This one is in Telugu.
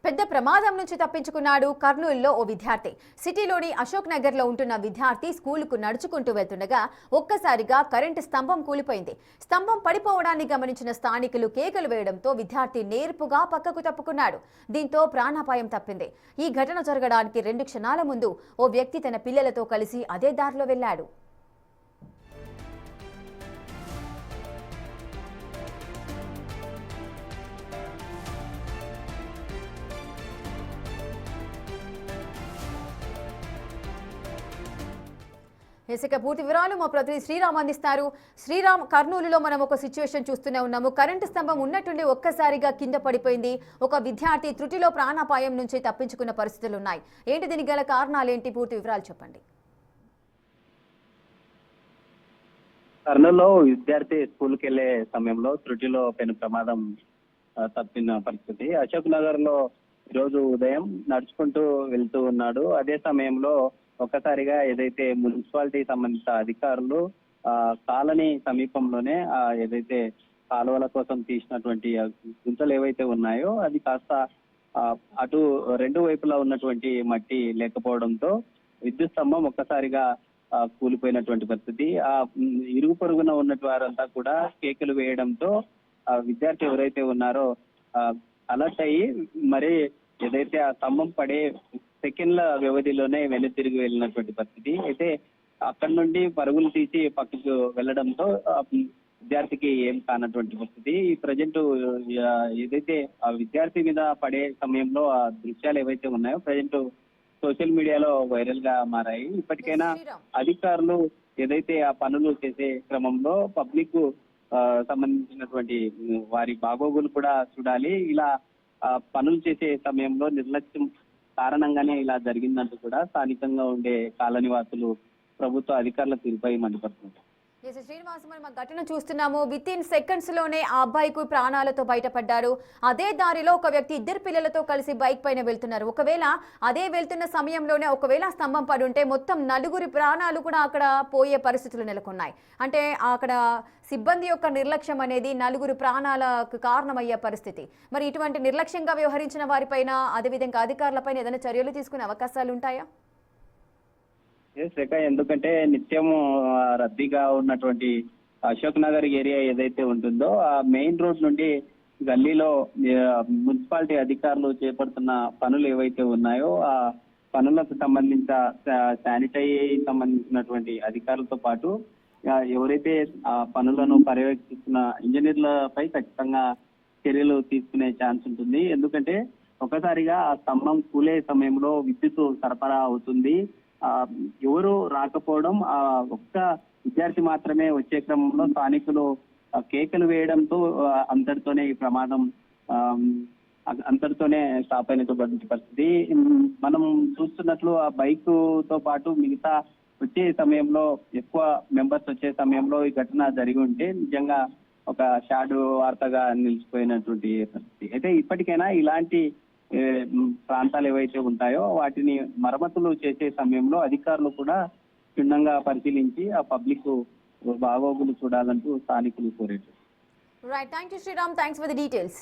పెద్ద ప్రమాదం నుంచి తప్పించుకున్నాడు కర్నూలులో ఓ విద్యార్థి. సిటీలోని అశోక్ నగర్ లో ఉంటున్న విద్యార్థి స్కూలుకు నడుచుకుంటూ వెళ్తుండగా ఒక్కసారిగా కరెంటు స్తంభం కూలిపోయింది. స్తంభం పడిపోవడాన్ని గమనించిన స్థానికులు కేకలు వేయడంతో విద్యార్థి నేర్పుగా పక్కకు తప్పుకున్నాడు. దీంతో ప్రాణాపాయం తప్పింది. ఈ ఘటన జరగడానికి 2 క్షణాల ముందు ఓ వ్యక్తి తన పిల్లలతో కలిసి అదే దారిలో వెళ్లాడు. ఇక పూర్తి వివరాలు మా ప్రతినిధి శ్రీరామ్ అందిస్తారు. శ్రీరామ్, కర్నూలులో మనం ఒక సిచ్యువేషన్ చూస్తూనే ఉన్నాము. కరెంటు స్తంభం ఉన్నట్టుండి ఒక్కసారిగా కింద పడిపోయింది. ఒక విద్యార్థి త్రుటిలో ప్రాణాపాయం నుంచి తప్పించుకున్న పరిస్థితులు ఉన్నాయి. ఏంటి దీనికి గల కారణాలు ఏంటి? పూర్తి వివరాలు చెప్పండి. కర్నూలులో విద్యార్థి స్కూల్కి వెళ్లే సమయంలో త్రుటిలో పెను ప్రమాదం తప్పిన పరిస్థితి. అశోక్ నగర్ లో ఈరోజు ఉదయం నడుచుకుంటూ వెళ్తూ ఉన్నాడు. అదే సమయంలో ఒక్కసారిగా ఏదైతే మున్సిపాలిటీ సంబంధిత అధికారులు కాలనీ సమీపంలోనే ఏదైతే కాలువల కోసం తీసినటువంటి గుంతలు ఏవైతే ఉన్నాయో అది కాస్త అటు 2 వైపులా ఉన్నటువంటి మట్టి లేకపోవడంతో విద్యుత్ స్తంభం ఒక్కసారిగా కూలిపోయినటువంటి పరిస్థితి. ఇరుగు పొరుగున ఉన్నటువంటి వారంతా కూడా కేకలు వేయడంతో విద్యార్థి ఎవరైతే ఉన్నారో అలర్ట్ అయ్యి మరి ఏదైతే ఆ స్తంభం పడే సెకండ్ల వ్యవధిలోనే తిరిగి వెళ్ళినటువంటి పరిస్థితి. అయితే అక్కడి నుండి పరుగులు తీసి పక్కకు వెళ్ళడంతో విద్యార్థికి ఏం కానటువంటి పరిస్థితి. ఈ ప్రజెంట్ ఏదైతే ఆ విద్యార్థి మీద పడే సమయంలో ఆ దృశ్యాలు ఏవైతే ఉన్నాయో ప్రజెంట్ సోషల్ మీడియాలో వైరల్ గా మారాయి. ఇప్పటికైనా అధికారులు ఏదైతే ఆ పనులు చేసే క్రమంలో పబ్లిక్ సంబంధించినటువంటి వారి బాగోగులు కూడా చూడాలి. ఇలా పనులు చేసే సమయంలో నిర్లక్ష్యం కారణంగానే ఇలా జరిగిందంటూ కూడా స్థానికంగా ఉండే కాలనీవాసులు ప్రభుత్వ అధికారుల తీరుపై మండిపడుతున్నారు. శ్రీనివాస్, మనం ఘటన చూస్తున్నాము. విత్ ఇన్ సెకండ్స్ లోనే ఆ అబ్బాయికు ప్రాణాలతో బయటపడ్డారు. అదే దారిలో ఒక వ్యక్తి 2 పిల్లలతో కలిసి బైక్ పైన వెళ్తున్నారు. ఒకవేళ అదే వెళ్తున్న సమయంలోనే ఒకవేళ స్తంభం పడి ఉంటే మొత్తం 4 ప్రాణాలు కూడా అక్కడ పోయే పరిస్థితులు నెలకొన్నాయి. అంటే అక్కడ సిబ్బంది యొక్క నిర్లక్ష్యం అనేది 4 ప్రాణాలకు కారణమయ్యే పరిస్థితి. మరి ఇటువంటి నిర్లక్ష్యంగా వ్యవహరించిన వారిపైన అదేవిధంగా అధికారులపైన ఏదైనా చర్యలు తీసుకునే అవకాశాలు ఉంటాయా? రేఖ, ఎందుకంటే నిత్యం రద్దీగా ఉన్నటువంటి అశోక్ నగర్ ఏరియా ఏదైతే ఉంటుందో ఆ మెయిన్ రోడ్ నుండి గల్లీలో మున్సిపాలిటీ అధికారులు చేపడుతున్న పనులు ఏవైతే ఉన్నాయో ఆ పనులకు సంబంధించినటువంటి అధికారులతో పాటు ఎవరైతే ఆ పనులను పర్యవేక్షిస్తున్న ఇంజనీర్లపై ఖచ్చితంగా చర్యలు తీసుకునే ఛాన్స్ ఉంటుంది. ఎందుకంటే ఒకసారిగా ఆ స్తంభం కూలే సమయంలో విద్యుత్ సరఫరా అవుతుంది. ఎవరు రాకపోవడం, ఒక్క విద్యార్థి మాత్రమే వచ్చే క్రమంలో స్థానికులు కేకలు వేయడంతో అంతటితోనే ఈ ప్రమాదం అంతటితోనే స్టాప్ అయినటువంటి పరిస్థితి. మనం చూస్తున్నట్లు ఆ బైక్ తో పాటు మిగతా వచ్చే సమయంలో ఎక్కువ మెంబర్స్ వచ్చే సమయంలో ఈ ఘటన జరిగి ఉంటే నిజంగా ఒక షాడు వార్తగా నిలిచిపోయినటువంటి పరిస్థితి. అయితే ఇప్పటికైనా ఇలాంటి ప్రాంతాలు ఏవైతే ఉంటాయో వాటిని మరమ్మతులు చేసే సమయంలో అధికారులు కూడా క్షుణ్ణంగా పరిశీలించి ఆ పబ్లిక్ బాగోగులు చూడాలంటూ స్థానికులు కోరారు. Right, thank you Sriram, thanks for the details.